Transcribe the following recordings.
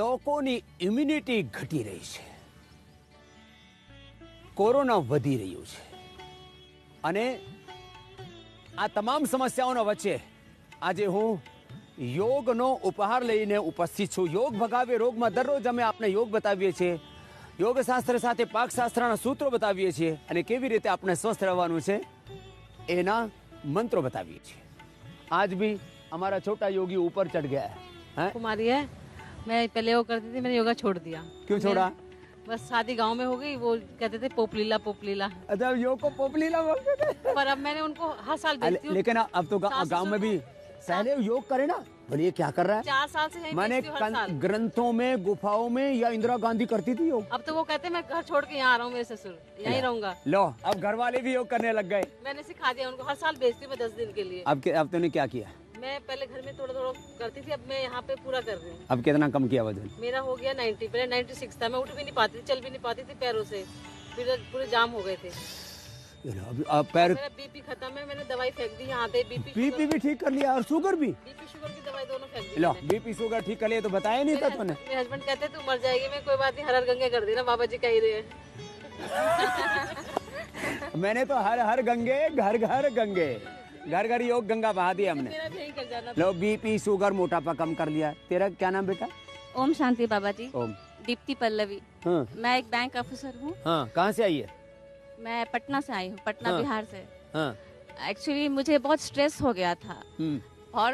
લોકોની ઇમ્યુનિટી ઘટી રહી છે, કોરોના વધી રહ્યું છે અને આ તમામ સમસ્યાઓના વચ્ચે આજે હું યોગનો ઉપહાર લઈને ઉપસ્થિત છું। યોગ ભગાવે રોગમાં દરરોજ અમે આપને યોગ બતાવીએ છીએ, યોગશાસ્ત્ર સાથે પાકશાસ્ત્રના સૂત્રો બતાવીએ છીએ અને કેવી રીતે આપણે સ્વસ્થ રહેવાનું છે એના મંત્રો बताविए છીએ। आज भी हमारा छोटा योगी ऊपर चढ़ गया है। कुमारी है, मैं पहले योग करती थी, मैंने योगा छोड़ दिया। क्यों छोड़ा? बस शादी गांव में हो गई, वो कहते थे पोपलीला पोपलीला। अच्छा, योग को पोपलीला बोलते थे। पर अब मैंने उनको हर साल भेजती हूँ। लेकिन अब तो गांव में भी सहले योग करे ना। बोलिए क्या कर रहा है? 4 साल से यहीं मैंने भेजती हूँ हर साल। ग्रंथों में, गुफाओं में या इंदिरा गांधी करती थी योग। अब तो वो कहते मैं घर छोड़ के यहाँ आ रहा हूँ, मेरे ससुर यहीं रहूंगा। लो, अब घर वाले भी योग करने लग गए। मैंने सिखा दिया उनको, हर साल भेजती हूँ मैं 10 दिन के लिए। अब तूने क्या किया? मैं पहले घर में थोड़ा थोड़ा करती थी, अब मैं यहाँ पे पूरा कर रही हूँ। अब कितना कम किया वजन? मेरा हो गया 90, पहले 96 था। मैं उठ भी नहीं पाती थी, चल भी नहीं पाती थी पैरों से, फिर पूरे जाम हो गए थे। अब पैर मेरा बीपी खत्म है, मैंने दवाई फेंक दी यहाँ पे। बीपी भी ठीक कर लिया और शुगर भी? बीपी शुगर की दवाई दोनों फेंक दी। लो, बीपी शुगर ठीक कर लिया तो बताया नहीं था तूने? मेरे हस्बैंड कहते तू मर जाएगी। मैं कोई बात नहीं, हर हर गंगे कर देना, बाबा जी कह ही रहे हैं। मैंने तो हर हर गंगे, घर घर गंगे, घर घर योग गंगा बहा दी हमने। मेरा भी यही कर जाना। लो, बीपी शुगर मोटापा कम कर लिया। तेरा क्या नाम बेटा? ओम शांति बाबा जी। ओम। दीप्ति पल्लवी। हाँ मैं एक बैंक ऑफिसर हूँ। हाँ, कहाँ से आई है? मैं पटना से आई हूँ, पटना हाँ। बिहार से। हाँ। एक्चुअली मुझे बहुत स्ट्रेस हो गया था हम्म। और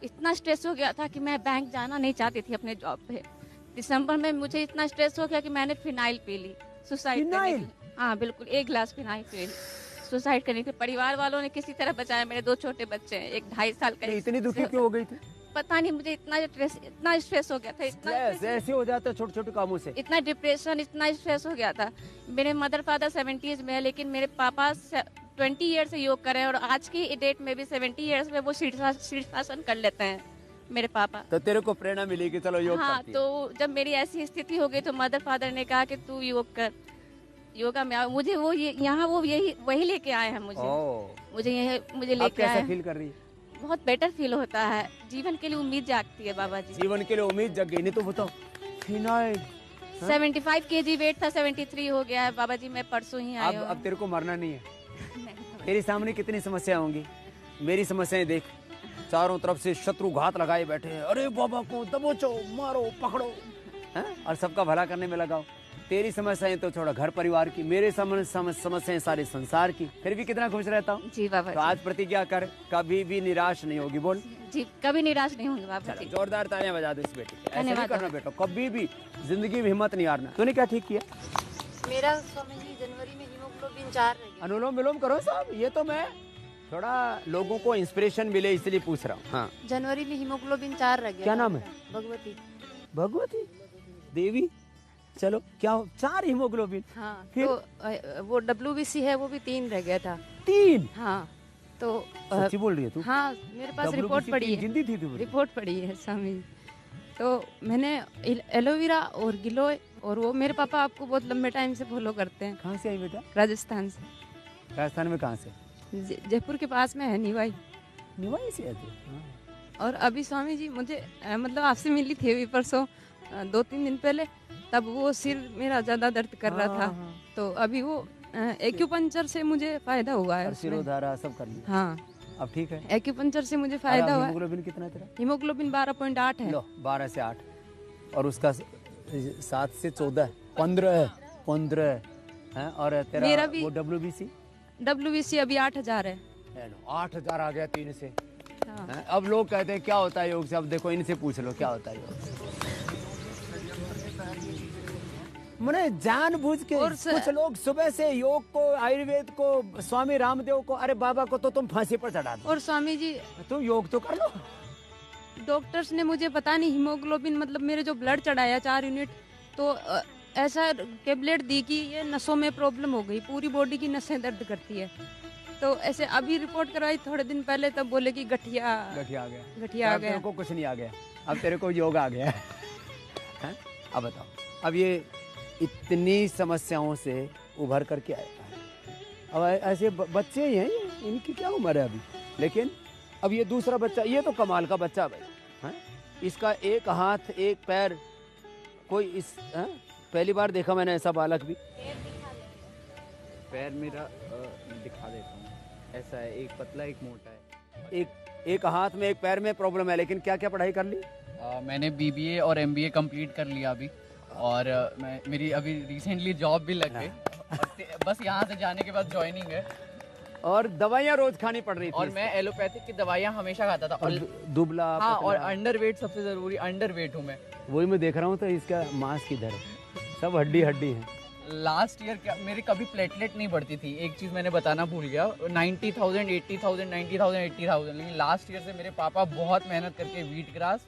इतना स्ट्रेस हो गया था कि मैं बैंक जाना नहीं चाहती थी अपने जॉब पे। दिसंबर में मुझे इतना स्ट्रेस हो गया कि मैंने फिनाइल पी ली, सुसाइड करने फिनाइल? की। हाँ बिल्कुल, 1 गिलास फिनाइल पी ली, सुसाइड करने के। परिवार वालों ने किसी तरह बचाया। मेरे 2 छोटे बच्चे हैं, एक 2.5 साल का। इतनी दुखी क्यों हो गई थी? पता नहीं, मुझे इतना स्ट्रेस हो गया था, ऐसे हो जाता है छोटे छोटे कामों से। इतना डिप्रेशन, इतना स्ट्रेस हो गया था। मेरे मदर फादर 70s में है, लेकिन मेरे पापा 20 ईयर से योग कर रहे हैं और आज की डेट में भी 70 ईयर्स में वो शीर्षासन कर लेते हैं मेरे पापा। तो तेरे को प्रेरणा मिली कि चलो योग हाँ, करती है। तो जब मेरी ऐसी स्थिति हो गई तो मदर फादर ने कहा कि तू योग कर, योगा में आओ। मुझे वो यहाँ वो यही वही लेके आए हैं मुझे। मुझे अब लेके आए कैसा हैं। फील कर रही है? बहुत बेटर फील होता है, जीवन के लिए उम्मीद जागती है बाबा जी। जीवन के लिए उम्मीद जग गई। नहीं तो बताओ, फिनाइल 75 kg वेट था, 73 हो गया है बाबा जी। मैं परसों ही आई हूँ। अब तेरे को मरना नहीं है। तेरे सामने कितनी समस्या होंगी, मेरी समस्याएं देख। चारों तरफ से शत्रु घात लगाए बैठे हैं। अरे बाबा को दबोचो, मारो, पकड़ो, हैं? और सबका भला करने में लगाओ। तेरी समस्याएं तो छोड़ा घर परिवार की, मेरे समस्याएं सारे संसार की, फिर भी कितना खुश रहता हूँ। जी बाबा तो आज प्रतिज्ञा कर, कभी भी निराश नहीं होगी। बोल। जी, कभी निराश नहीं होंगे बाबा जी। जोरदार तालियां बजा दो इस बेटी के। ऐसे नहीं धन्यवाद। करना बेटा, कभी भी जिंदगी में हिम्मत नहीं हारना। तूने क्या ठीक किया? मेरा स्वामी जी जनवरी में हीमोग्लोबिन 4 रह गया। अनुलोम विलोम करो साहब। ये तो मैं थोड़ा लोगों को इंस्पिरेशन मिले इसलिए पूछ रहा हूँ। हाँ, जनवरी में हीमोग्लोबिन 4 रह गया। क्या नाम है? भगवती। भगवती देवी। चलो, क्या 4 हीमोग्लोबिन? हाँ, फिर? तो वो WBC है, वो भी 3 रह गया था। 3? हाँ, तो सच्ची बोल रही है तू? हाँ, मेरे पास WBC रिपोर्ट पड़ी है। जिंदी थी तू? रिपोर्ट पड़ी है स्वामी जी। तो मैंने एलोवेरा और गिलोय, और वो मेरे पापा आपको बहुत लंबे टाइम से फॉलो करते हैं। कहाँ से आई बेटा? राजस्थान से। राजस्थान में कहाँ से? जयपुर के पास में है निवाई। निवाई से है तू? हाँ। और अभी स्वामी जी मुझे मतलब आपसे मिली थी अभी परसों 2-3 दिन पहले। तब वो सिर मेरा ज्यादा दर्द कर रहा था। हाँ। तो अभी वो एक्यूपंक्चर से मुझे फायदा हुआ है। सिरोधारा सब कर लिया? हाँ, अब ठीक है। एक्यूपंक्चर से मुझे फायदा हुआ है। हीमोग्लोबिन कितना है तेरा? हीमोग्लोबिन 12.8 है। लो, 12 से 8 और उसका 7 से 14 15 है। और तेरा मेरा भी वो WBC अभी 8000 है। 8000 आ गया 3 से। हाँ। हैं? अब लोग कहते हैं क्या होता है योग से। अब देखो, इनसे पूछ लो क्या होता है योग। मैंने जानबूझ के कुछ लोग सुबह से योग को, आयुर्वेद को, स्वामी रामदेव को, अरे बाबा को तो तुम फांसी पर चढ़ा दो। और स्वामी जी तुम योग तो कर लो। डॉक्टर्स ने मुझे पता नहीं हीमोग्लोबिन मतलब मेरे जो ब्लड चढ़ाया 4 यूनिट, तो ऐसा टेबलेट दी कि ये नसों में प्रॉब्लम हो गई, पूरी बॉडी की नसें दर्द करती है। तो ऐसे अभी रिपोर्ट करवाई थोड़े दिन पहले, तब बोले कि गठिया आ गया। आ अब गया। तेरे को कुछ नहीं आ गया, अब तेरे को योग आ गया है? अब बताओ, अब ये इतनी समस्याओं से उभर करके आए। अब ऐसे बच्चे ही हैं, इनकी क्या उम्र है अभी। लेकिन अब ये दूसरा बच्चा, ये तो कमाल का बच्चा भाई। इसका एक हाथ एक पैर कोई इस पहली बार देखा मैंने ऐसा बालक भी। पैर मेरा दिखा देता हूँ, ऐसा है, एक पतला एक मोटा है, एक हाथ में एक पैर में प्रॉब्लम है। लेकिन क्या क्या पढ़ाई कर ली? मैंने BBA और MBA कंप्लीट कर लिया अभी, और मेरी अभी रिसेंटली जॉब भी लग गई, और बस यहाँ से जाने के बाद ज्वाइनिंग है। और दवाइयाँ रोज खानी पड़ रही थी? और मैं एलोपैथिक की दवाइयाँ हमेशा खाता था। और दुबला, हाँ, पतला। और अंडरवेट सबसे जरूरी, अंडरवेट हूँ मैं। वही मैं देख रहा हूँ, तो इसका मांस किधर है? सब हड्डी हड्डी है। लास्ट ईयर मेरी कभी प्लेटलेट नहीं बढ़ती थी, एक चीज़ मैंने बताना भूल गया। 90,000, 80,000, 90,000, 80,000। लेकिन लास्ट ईयर से मेरे पापा बहुत मेहनत करके वीट ग्रास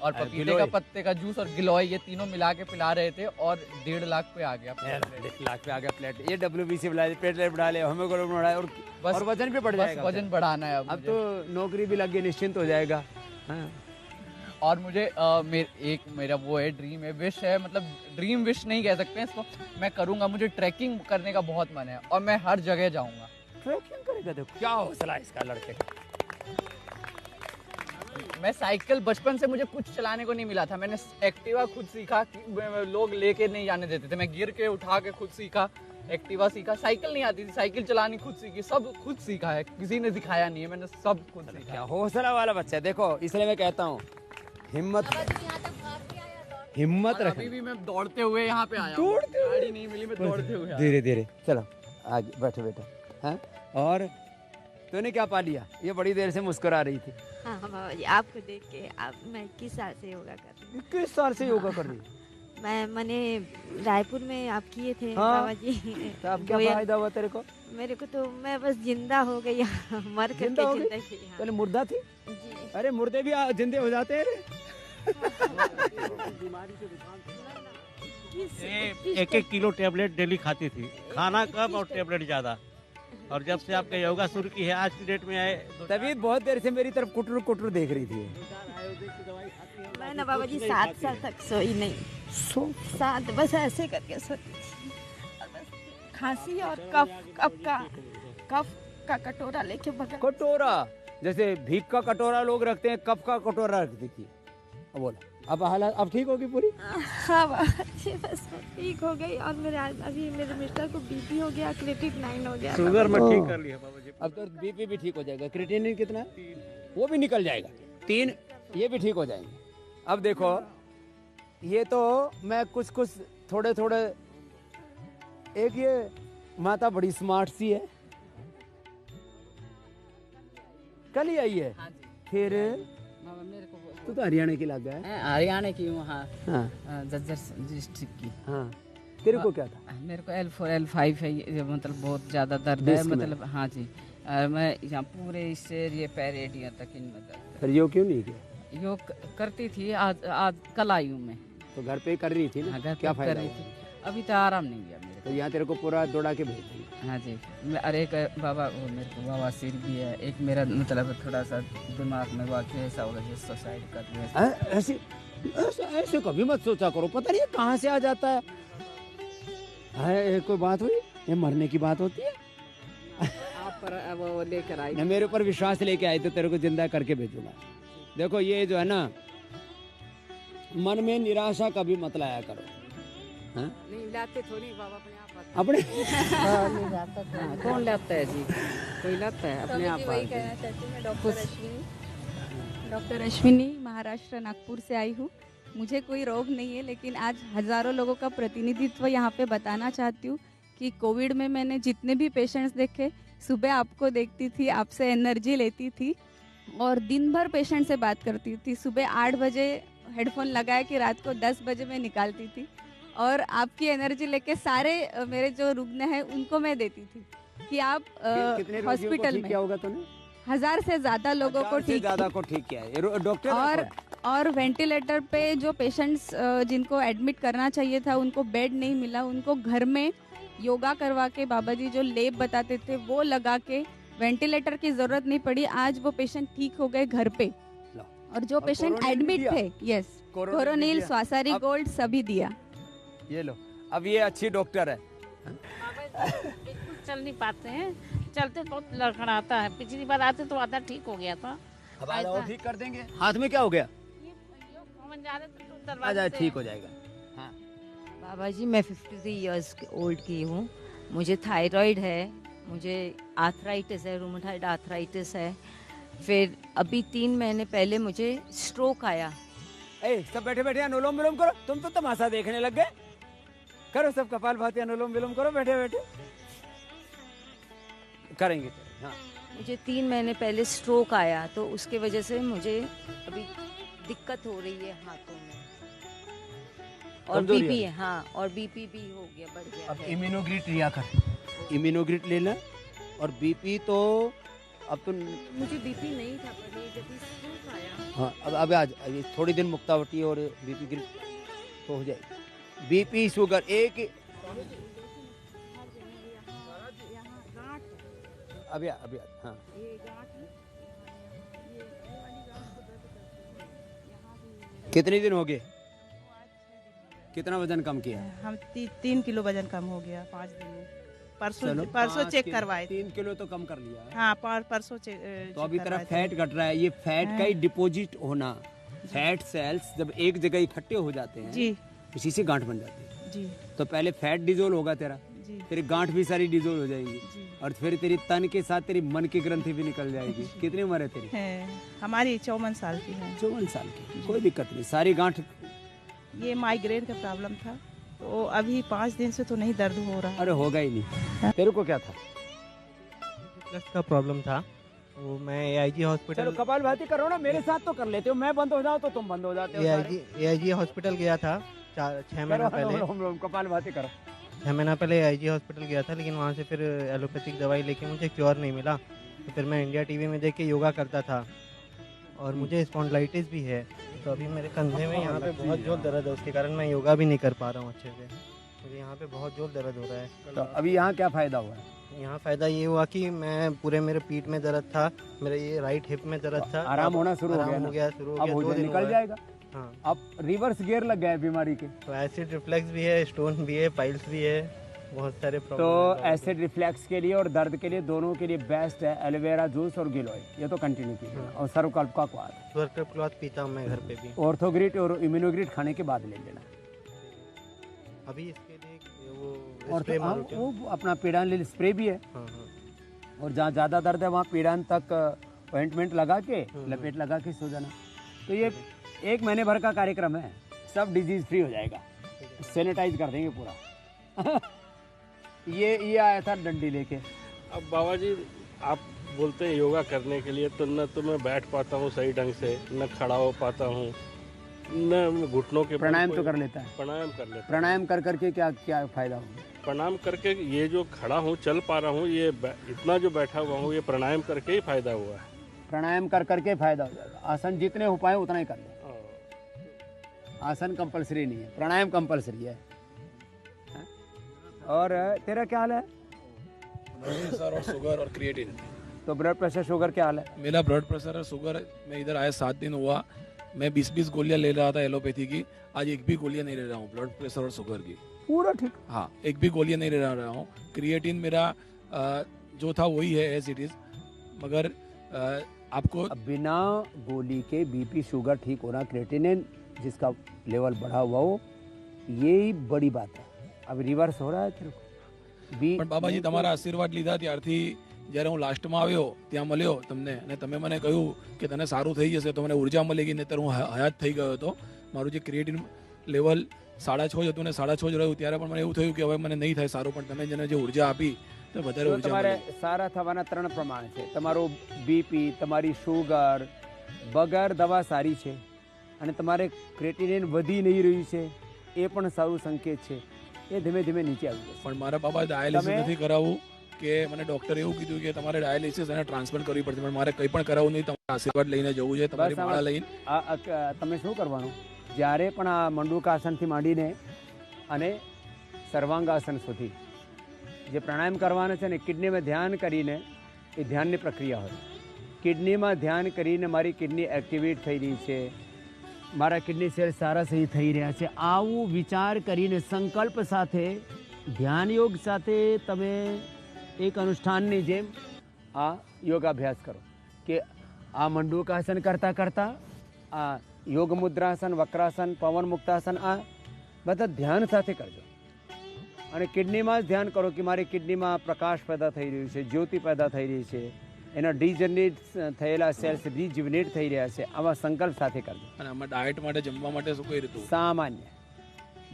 और पपीते का पत्ते का जूस और गिलोय, ये तीनों मिला के पिला रहे थे, और 1.5 लाख पे आ गया। 1.5 लाख पे आ गया प्लेट। ये WBC बढ़ा, प्लेटलेट बढ़ा ले, हेमोग्लोबिन बढ़ाए, और वजन भी बढ़ जाएगा। वजन बढ़ाना है अब तो नौकरी भी लग गई, निश्चिंत हो जाएगा। हाँ। और मुझे मेरा वो है, ड्रीम है, विश है, मतलब ड्रीम विश नहीं कह सकते हैं इसको, मैं करूँगा। मुझे ट्रैकिंग करने का बहुत मन है, और मैं हर जगह जाऊँगा। ट्रैकिंग करेगा? देखो क्या हौसला है इसका लड़के का। मैं साइकिल बचपन से, मुझे कुछ चलाने को नहीं मिला था, मैंने एक्टिवा खुद सीखा, लोग लेके नहीं जाने देते थे, मैं गिर के उठा के खुद सीखा, एक्टिवा सीखा। साइकिल नहीं आती थी, साइकिल चलानी खुद सीखी, सब खुद सीखा है, किसी ने सिखाया नहीं है, मैंने सब खुद सीखा। क्या हौसला वाला बच्चा है, देखो। इसलिए मैं कहता हूँ हिम्मत रख। अभी भी मैं दौड़ते हुए यहाँ पे आया, गाड़ी नहीं मिली, मैं दौड़ते हुए आया। धीरे धीरे चलो आगे, बैठो बेटा। हाँ, और तूने क्या पा लिया? ये बड़ी देर से मुस्कुरा रही थी। हाँ बाबा जी, आपको देख के मैं 21 साल से योगा कर रही हूँ। 21 साल से योगा कर रही है? मैंने रायपुर में आप किए थे। हाँ। बाबा जी, तो अब क्या फायदा हुआ तेरे को? मेरे को तो, मैं बस जिंदा हो गई, मर करके जिंदा हो गई? जिंदगी। हाँ। पहले मुर्दा थी? जी। अरे मुर्दे भी जिंदे हो जाते हैं रे। एक किलो टेबलेट डेली खाती थी, खाना कम और टेबलेट ज्यादा। और जब से आपने योगा शुरू की है, आज की डेट में आए, तभी बहुत देर से मेरी तरफ कुटर कुटर देख रही थी। मैं ना बाबा जी 7 साल तक सोई नहीं, 7 बस ऐसे करके सोती थी, और बस खांसी और कफ का कटोरा लेके बगल। कटोरा? जैसे भीख का कटोरा लोग रखते हैं, कप का कटोरा रखती थी। बोला अब हालत अब ठीक होगी पूरी? हाँ बाबा जी, बस ठीक हो गई। और अभी मेरे मिस्टर को BP हो गया, क्रिएटिनिन हो गया, शुगर में ठीक कर लिया बाबा जी। अब तो BP भी ठीक हो जाएगा। क्रिएटिनिन कितना है? वो भी निकल जाएगा। 3, ये भी ठीक हो जाएंगे। अब देखो, ये तो मैं कुछ थोड़े एक ये माता बड़ी स्मार्ट सी है, कल ही आई है। फिर मेरे को तू तो हरियाणा की लग गया है। हरियाणा की हूँ। हाँ, हाँ, झज्जर डिस्ट्रिक्ट की। हाँ। तेरे को क्या था? मेरे को L4 L5 है, ये मतलब बहुत ज़्यादा दर्द है, मतलब हाँ जी। मैं यहाँ पूरे इससे ये पैर एडिया तक इनमें दर्द है। फिर योग क्यों नहीं किया? योग करती थी, आज कल आई हूँ मैं। तो घर पे कर रही थी ना? घर क्या पे फायदा कर रही हुआ? थी, अभी तो आराम नहीं गया मेरे तो यहाँ तेरे को पूरा दौड़ा के भेज दिया। हाँ जी। अरे बाबा, वो मेरे को बवासीर भी है, एक मेरा मतलब थोड़ा सा दिमाग में वाकई ऐसा होगा जो सुसाइड कर लिया। ऐसे कभी मत सोचा करो, पता नहीं कहाँ से आ जाता है। कोई बात हुई? ये मरने की बात होती है। आप पर वो लेकर आई ना, मेरे ऊपर विश्वास लेके आई तो तेरे को जिंदा करके भेजूंगा। देखो, ये जो है ना, मन में निराशा कभी मत लाया करो। हाँ? नहीं लाते थोड़ी बाबा, अपने कौन लाता है जी? कोई लाता है अपने आप? वही कहना चाहती हूँ। मैं डॉक्टर अश्विनी महाराष्ट्र नागपुर से आई हूँ। मुझे कोई रोग नहीं है, लेकिन आज हज़ारों लोगों का प्रतिनिधित्व यहाँ पे बताना चाहती हूँ कि कोविड में मैंने जितने भी पेशेंट्स देखे, सुबह आपको देखती थी, आपसे एनर्जी लेती थी, और दिन भर पेशेंट से बात करती थी। सुबह 8 बजे हेडफोन लगाया कि रात को 10 बजे मैं निकालती थी, और आपकी एनर्जी लेके सारे मेरे जो रुग्ण हैं उनको मैं देती थी कि आप हॉस्पिटल में क्या होगा तूने? 1000 से ज़्यादा लोगों को ठीक किया है डॉक्टर। और वेंटिलेटर पे जो पेशेंट्स जिनको एडमिट करना चाहिए था, उनको बेड नहीं मिला, उनको घर में योगा करवा के बाबा जी जो लेप बताते थे वो लगा के, वेंटिलेटर की ज़रूरत नहीं पड़ी। आज वो पेशेंट ठीक हो गए घर पे। और जो पेशेंट एडमिट थे, यस, कोरोनिल, स्वासारी गोल्ड सभी दिया। ये लो, अब ये अच्छी डॉक्टर है। बिल्कुल चल नहीं पाते हैं, चलते बहुत लड़खड़ाता है। पिछली बार आते तो आधा ठीक हो गया था। अब और ठीक कर देंगे। हाथ में क्या हो गया? जा रहे थे तो आजा, ठीक हो जाएगा। हाँ, बाबा जी मैं 53 इयर्स ओल्ड की हूँ। मुझे थायराइड है, मुझे आर्थराइटिस है, रूमेटॉइड आर्थराइटिस है। फिर अभी 3 महीने पहले मुझे स्ट्रोक आया। ए, सब बैठे बैठे अनुलोम विलोम करो। तुम तो तमाशा देखने लग गए। करो सब कपालभाति अनुलोम विलोम करो बैठे बैठे। करेंगे हाँ। मुझे 3 महीने पहले स्ट्रोक आया, तो उसके वजह से मुझे अभी दिक्कत हो रही है हाथों में, और कमजोरी बीपी है। है, हाँ, और बीपी भी हो गया, बढ़ गया अब है। इम्यूनोग्रिड लिया कर, इम्यूनोग्रिड लेना। और बीपी तो अब तो मुझे बीपी नहीं था, पर ये जब स्ट्रोक आया। हाँ अब आज ये थोड़ी दिन मुक्तावटी और बीपी गिर तो हो जाएगी। बीपी शुगर एक अभी हाँ। कितने दिन हो गए? कितना वजन कम किया? हम 3 किलो वजन कम हो गया 5 दिन में। चलो, परसों 5 चेक किलो, करवाए थे। 3 किलो तो कम कर लिया है। हाँ, परसों चेक तो अभी तेरा करवाए थे। फैट घट रहा है। ये फैट का ही डिपॉजिट होना, फैट सेल्स जब एक जगह इकट्ठे हो जाते हैं जी उसी से गांठ बन जाती है। जी तो पहले फैट डिजोल्व होगा तेरा, जी तेरी गांठ भी सारी डिजोल्व हो जाएंगी, जी और फिर तेरी तन के साथ तेरी मन की ग्रंथि भी निकल जाएगी। कितनी उम्र है तेरी? है, हमारी 54 साल की है। 54 साल की। कोई दिक्कत नहीं, सारी गांठ। ये माइग्रेन का प्रॉब्लम था, तो अभी 5 दिन से तो नहीं दर्द हो रहा। अरे होगा ही नहीं। तेरे को क्या था? प्लस का प्रॉब्लम था, वो मैं AIG चलो हॉस्पिटल कपालभाति करो ना, मेरे साथ तो कर लेते हो। मैं बंद हो जाऊँ तो तुम बंद हो जाते हो सारे। AIG हॉस्पिटल गया था 6 महीना पहले। कपालभाति करो। 6 महीना पहले AIG हॉस्पिटल गया था, लेकिन वहाँ से फिर एलोपैथिक दवाई लेके मुझे क्योर नहीं मिला। तो फिर मैं इंडिया टीवी में देख के योगा करता था, और मुझे स्पॉन्डिलाइटिस भी है। तो अभी मेरे कंधे में यहाँ पे बहुत जोर दर्द है, उसके कारण मैं योगा भी नहीं कर पा रहा हूँ अच्छे से। मुझे यहाँ पे बहुत जोर दर्द हो रहा है। तो अभी यहाँ क्या फायदा हुआ है? यहाँ फ़ायदा ये हुआ कि मैं पूरे मेरे पीठ में दर्द था, मेरे ये राइट हिप में दर्द था, आराम होना शुरू हो आराम गया ना? हो गया, शुरू हो अब गया, हो 2 जाए, दिन निकल हुआ है। जाएगा। हाँ, अब रिवर्स गियर लग गया है बीमारी के। तो एसिड रिफ्लेक्स भी है, स्टोन भी है, पाइल्स भी है, बहुत सारे तो प्रॉब्लम। एसिड रिफ्लेक्स के लिए और दर्द के लिए दोनों के लिए बेस्ट है एलोवेरा जूस और गिलोय। ये तो कंटिन्यू कीजिए। और सर्वकल्प का क्वाथ, स्वर्कर क्लॉथ पीता हूँ मैं घर पे भी। ऑर्थोग्रिट और इम्यूनोग्रिट खाने के बाद ले लेना। अभी इसके लिए वो और स्प्रे मारो क्या? वो अपना पीड़ान स्प्रे भी है। हाँ हाँ, और जहाँ ज़्यादा दर्द है वहाँ पीड़ान तक ऑइंटमेंट लगा के लपेट लगा के सो जाना। तो ये 1 महीने भर का कार्यक्रम है, सब डिजीज फ्री हो जाएगा। सैनिटाइज कर देंगे पूरा। ये आया था डंडी लेके। अब बाबा जी आप बोलते हैं योगा करने के लिए, तो न तो मैं बैठ पाता हूँ सही ढंग से, न खड़ा हो पाता हूँ, न घुटनों के बल प्राणायाम कोई- तो कर लेता है। प्राणायाम कर लेता हूँ। प्राणायाम कर करके क्या क्या फायदा होगा? प्रणाम करके ये जो खड़ा हूँ, चल पा रहा हूँ, ये इतना जो बैठा हुआ हूँ, ये प्राणायाम करके ही फायदा हुआ है। प्राणायाम कर करके फायदा हो जाएगा। आसन जितने हो पाए उतना ही कर ले। आसन कंपलसरी नहीं है, प्राणायाम कंपलसरी है। हाँ? और तेरा क्या हाल है? प्रेशर और शुगर और क्रिएटिन। तो ब्लड प्रेशर शुगर क्या हाल है? मेरा ब्लड प्रेशर और शुगर, मैं इधर आया 7 दिन हुआ, मैं 20-20 गोलियां ले रहा था एलोपैथी की, आज एक भी गोलियां नहीं ले रहा हूँ ब्लड प्रेशर और शुगर की। पूरा ठीक? हाँ, एक भी गोलियां नहीं ले रहा हूँ। क्रिएटिन मेरा जो था वही है एज इट इज, मगर आपको अब बिना गोली के बीपी शुगर ठीक होना, क्रिएटिनिन जिसका लेवल बढ़ा हुआ हो, यही बड़ी बात है। अब रिवर्स हो रहा है तेरे को। પણ બાબાજી તમારા આશીર્વાદ લીધા ત્યારથી જ્યારે હું લાસ્ટમાં આવ્યો ત્યાં મળ્યો તમને, અને તમે મને કહ્યું કે તને સારું થઈ જશે, તો મને ઉર્જા મળી ગઈ, નહીંતર હું હયાત થઈ ગયો હતો. મારું જે ક્રિએટિન લેવલ 6.5 હતું ને 6.5 જ રહ્યું, ત્યારે પણ મને એવું થયું કે હવે મને નહીં થાય સારું, પણ તમે જેને જે ઉર્જા આપી તો વધારે તો ઉર્જા તમારે મળી. સારા થવાના 3 પ્રમાણ છે. તમારું બીપી, તમારી શુગર વગર દવા સારી છે, અને તમારે ક્રિએટિનિન વધી નહીં રહ્યું છે, એ પણ સારું સંકેત છે. એ ધીમે ધીમે નીચે આવી જશે. પણ મારા બાબા ડાયાલિસિસ નથી કરાવવું, કે મને ડોક્ટરે એવું કીધું કે તમારે ડાયાલિસિસ અને ટ્રાન્સપ્લાન્ટ કરવી પડશે, પણ મારે કંઈ પણ કરાવવું નહીં, તમારા આશીર્વાદ લઈને જવું છે, તમારી બસ માળા લઈને. તમે શું કરવાનું, જ્યારે પણ આ મંડૂકાસનથી માંડીને અને સર્વાંગાસન સુધી જે પ્રાણાયામ કરવાના છે ને, કિડનીમાં ધ્યાન કરીને, એ ધ્યાનની પ્રક્રિયા હોય. કિડનીમાં ધ્યાન કરીને મારી કિડની એક્ટિવેટ થઈ રહી છે, મારા કિડની સેલ સારા સહી થઈ રહ્યા છે, આવું વિચાર કરીને સંકલ્પ સાથે, ધ્યાન યોગ સાથે તમે એક અનુષ્ઠાનની જેમ આ યોગાભ્યાસ કરો. કે આ મંડૂકાસન કરતાં કરતાં આ યોગ મુદ્રાસન, વક્રાસન, પવન મુક્તાસન, આ બધા ધ્યાન સાથે કરજો અને કિડનીમાં જ ધ્યાન કરો કે મારી કિડનીમાં પ્રકાશ પેદા થઈ રહ્યું છે, જ્યોતિ પેદા થઈ રહી છે, એના ડીજનરેટ થયેલા સેલ્સ રિજ્યુનેટ થઈ રહ્યા છે, આવા સંકલ્પ સાથે કરજો. અને આમાં ડાયટ માટે જમવા માટે શું કઈ રીતું? સામાન્ય,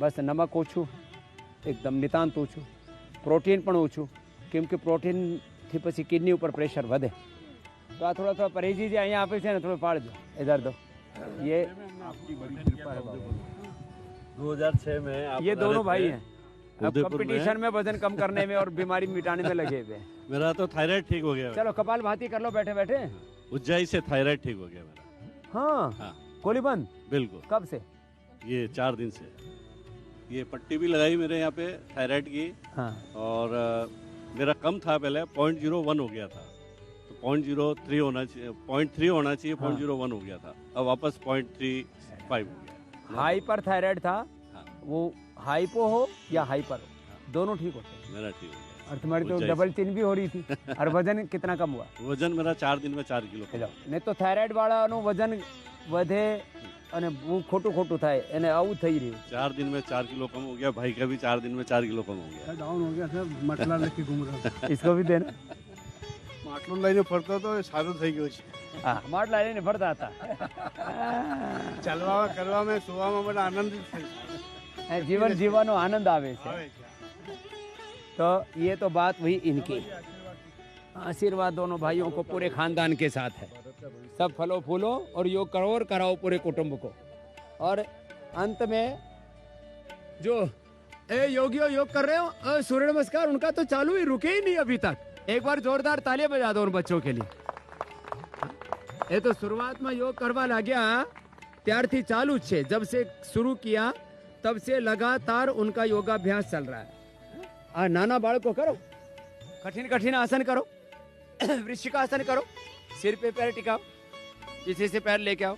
બસ નમક ઓછું, એકદમ નિતાંત ઓછું, પ્રોટીન પણ ઓછું, કેમ કે પ્રોટીનથી પછી કિડની ઉપર પ્રેશર વધે. તો આ થોડા થોડા પरहेજી જે અહીંયા આપે છે ને થોડું પાડજો. इधर दो, ये 2006 में आप ये दोनों भाई हैं. अब कंपटीशन में वजन कम करने में और बीमारी मिटाने में लगे हुए हैं. मेरा तो थायराइड ठीक हो गया. चलो कपाल भाती कर लो बैठे बैठे. उज्जैन से थायराइड ठीक हो गया मेरा. हाँ, गोली बंद? बिल्कुल. कब से? ये 4 दिन से. ये पट्टी भी लगाई मेरे यहाँ पे थायराइड की. हाँ. और मेरा कम था पहले, 0.01 हो गया था, तो 0.03 होना चाहिए, 0.3 होना चाहिए, 0.01 हो गया था, अब वापस 0.35 हो गया. हाइपर थायराइड था. वो हाइपो हो या हाइपर हो, दोनों ठीक होते हैं. मेरा ठीक हो गया. और तुम्हारी तो डबल चिन भी हो रही थी. और वजन कितना कम हुआ? वजन मेरा 4 दिन में 4 किलो. नहीं तो थायराइड वाળાનું વજન વધે અને બહુ ખોટું ખોટું થાય, એને આવું થઈ રહ્યું. 4 दिन में 4 किलो कम हो गया. भाई का भी 4 दिन में 4 किलो कम हो गया. डाउन हो गया सर, માટલા લેके घूम रहा. इसको भी देना. માટલો લઈને ફરતો તો સારું થઈ ગયું છે. હા, માટલા લઈને ફરતા હતા. ચાલવામાં કરવામાં સુવામાં મને આનંદિત થઈ. जीवन जीवानो आनंद आवे छे. तो ये तो बात हुई इनकी. आशीर्वाद दोनों भाइयों को पूरे खानदान के साथ है. सब फलो फूलो और योग करो और कराओ पूरे कुटुंब को. और अंत में जो योगियों योग कर रहे हो सूर्य नमस्कार, उनका तो चालू ही, रुके ही नहीं अभी तक. एक बार जोरदार तालियां बजा दो उन बच्चों के लिए. ये तो शुरुआत में योग करवा लाग्या त्यारथी चालू छे. जब से शुरू किया तब से लगातार उनका योगाभ्यास चल रहा है. नाना बालको करो, कठिन कठिन आसन करो, वृश्चिकासन करो, सिर पे पैर टिकाओ, पीछे से पैर लेके आओ.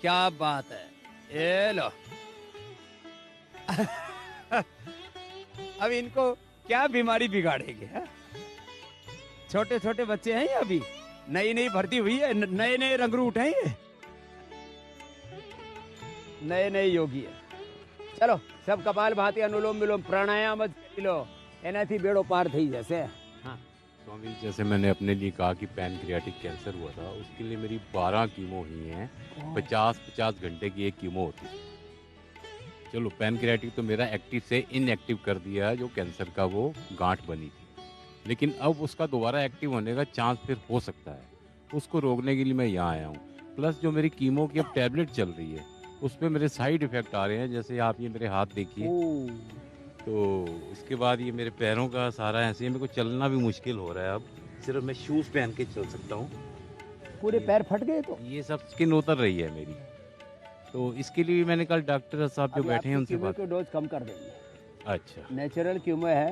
क्या बात है. ये लो. अब इनको क्या बीमारी बिगाड़ेगी? छोटे छोटे बच्चे हैं ये, अभी नई नई भर्ती हुई है, नए नए रंगरू उठाएंगे, नए नए योगी है. चलो सब कपाल भाती, अनुलोम विलोम, प्राणायाम ज કરી લો, એનાથી બેડો પાર થઈ જશે. हाँ. स्वामी, जैसे मैंने अपने लिए कहा कि पैनक्रियाटिक कैंसर हुआ था, उसके लिए मेरी 12 कीमो हुई हैं. 50-50 घंटे की एक कीमो होती है. चलो पैनक्रियाटिक तो मेरा एक्टिव से इनएक्टिव कर दिया है, जो कैंसर का वो गांठ बनी थी, लेकिन अब उसका दोबारा एक्टिव होने का चांस फिर हो सकता है. उसको रोकने के लिए मैं यहाँ आया हूँ. प्लस जो मेरी कीमो की अब टैबलेट चल रही है, उसमें मेरे साइड इफेक्ट आ रहे हैं. जैसे आप ये मेरे हाथ देखिए, तो उसके बाद ये मेरे पैरों का सारा ऐसे ही, मेरे को चलना भी मुश्किल हो रहा है. अब सिर्फ मैं शूज़ पहन के चल सकता हूँ. पूरे पैर फट गए तो ये सब स्किन उतर रही है मेरी. तो इसके लिए मैंने कल डॉक्टर साहब जो बैठे हैं उनसे बात. डोज कम कर देंगे. अच्छा. नेचुरल क्यूमो है.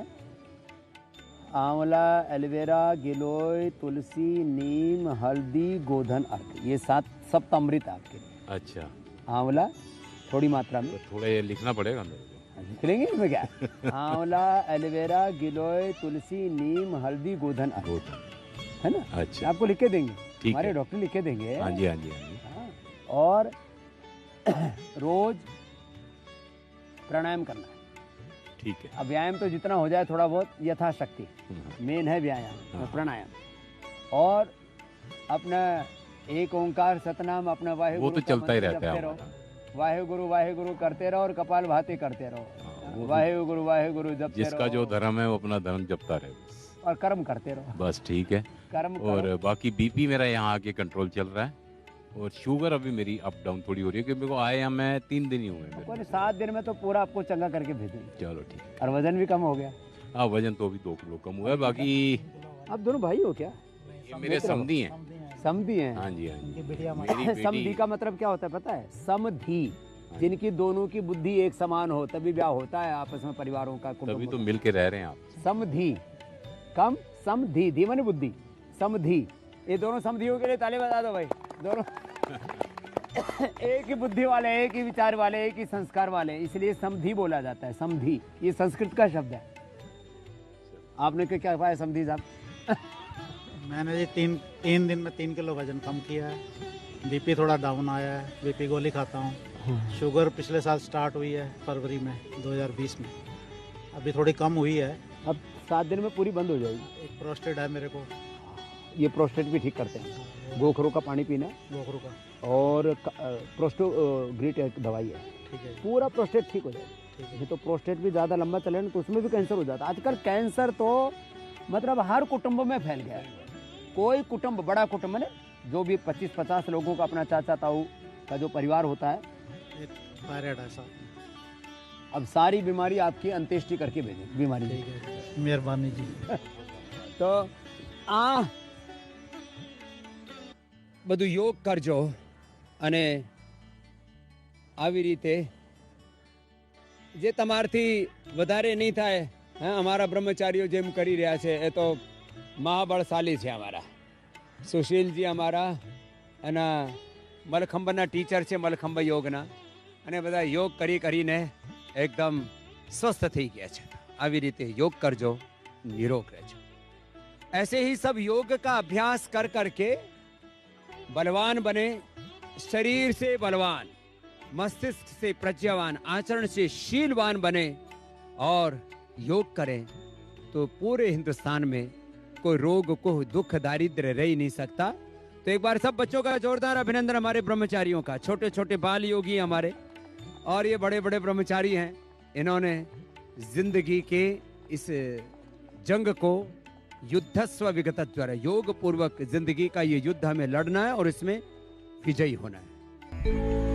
आंवला, एलोवेरा, गिलोय, तुलसी, नीम, हल्दी, गोधन, अर्क, ये 7 सप्तामृत आपके लिए. अच्छा. आंवला थोड़ी मात्रा में, तो थोड़ा ये लिखना पड़ेगा मेरे को. लिखेंगे इसमें क्या? आंवला, एलोवेरा, गिलोय, तुलसी, नीम, हल्दी, गोधन, अर्क, है ना? अच्छा. आपको लिख के देंगे, ठीक हमारे है. डॉक्टर लिख के देंगे. हाँ जी, हाँ जी, हाँ जी. और रोज प्राणायाम करना है. ठीक है. अब व्यायाम तो जितना हो जाए थोड़ा बहुत यथाशक्ति, मेन है व्यायाम, प्राणायाम. और अपना एक ओंकार सतनाम, अपना वाहेगुरु, वो तो चलता ही रहता है. वाहेगुरु वाहेगुरु करते रहो और कपाल भाती करते रहो. वाहेगुरु वाहेगुरु जपते रहो. जिसका जो धर्म है वो अपना धर्म जपता रहे और कर्म करते रहो. बस ठीक है. कर्म और बाकी बीपी मेरा यहाँ आके कंट्रोल चल रहा है. और शुगर अभी मेरी अप डाउन थोड़ी हो रही है, क्योंकि मेरे को आए यहाँ मैं 3 दिन ही हुए. 7 दिन में तो पूरा आपको चंगा करके भेजेंगे. चलो ठीक. और वजन भी कम हो गया. हाँ, वजन तो अभी 2 किलो कम हुआ है. बाकी आप दोनों भाई हो क्या? ये मेरे समधी हैं. समधी हैं? हाँ जी, हाँ जी. समधी का मतलब क्या होता है पता है? समधी, जिनकी दोनों की बुद्धि एक समान हो, तभी ब्याह होता है आपस में, परिवारों का. तभी तो मिल के रह रहे हैं आप. समधी, कम समधी, धी माने बुद्धि, समधी. ये दोनों समधियों के लिए ताली बजा दो भाई. दोनों एक ही बुद्धि वाले, एक ही विचार वाले, एक ही संस्कार वाले, इसलिए समधी बोला जाता है. समधी ये संस्कृत का शब्द है. आपने क्या पाया समधी साहब? मैंने जी 3 दिन में 3 किलो वजन कम किया है. बीपी थोड़ा डाउन आया है. बीपी गोली खाता हूँ. शुगर पिछले साल स्टार्ट हुई है फरवरी में 2020 में, अभी थोड़ी कम हुई है। अब 7 दिन में पूरी बंद हो जाएगी। एक प्रोस्टेट है मेरे को। ये प्रोस्टेट भी ठीक करते हैं। गोखरू का पानी पीना, गोखरू का, और प्रोस्टो ग्रीट एक दवाई है, ठीक है। पूरा प्रोस्टेट ठीक हो जाएगा। नहीं तो प्रोस्टेट भी ज़्यादा लंबा चले ना तो उसमें भी कैंसर हो जाता है। आजकल कैंसर तो मतलब हर कुटुंब में फैल गया है। कोई कुटुंब, बड़ा कुटुंब है, जो भी 25-50 लोगों का अपना चाचा ताऊ का जो परिवार होता है, थायराइड ऐसा। अब सारी बीमारी आपकी अंत्येष्टि करके भेजें बीमारी। मेहरबानी जी। तो आ બધું યોગ કરજો અને આવી રીતે જે તમારથી વધારે નહીં થાય, અમારા બ્રહ્મચારીઓ જેમ કરી રહ્યા છે એ તો મહાબળશાલી છે. અમારા સુશીલજી અમારા અને મલખંબના ટીચર છે, મલખંબ યોગના, અને બધા યોગ કરી કરીને એકદમ સ્વસ્થ થઈ ગયા છે. આવી રીતે યોગ કરજો, નિરોગ રહેજો. ऐसे ही सब योग का अभ्यास कर करके बलवान बने, शरीर से बलवान, मस्तिष्क से प्रज्ञावान, आचरण से शीलवान बने और योग करें तो पूरे हिंदुस्तान में कोई रोग को दुख दारिद्र्य रह ही नहीं सकता. तो एक बार सब बच्चों का जोरदार अभिनंदन हमारे ब्रह्मचारियों का. छोटे छोटे बाल योगी हमारे और ये बड़े बड़े ब्रह्मचारी हैं. इन्होंने जिंदगी के इस जंग को युद्धस्व विगत द्वारा, योग पूर्वक जिंदगी का ये युद्ध हमें लड़ना है और इसमें विजयी होना है.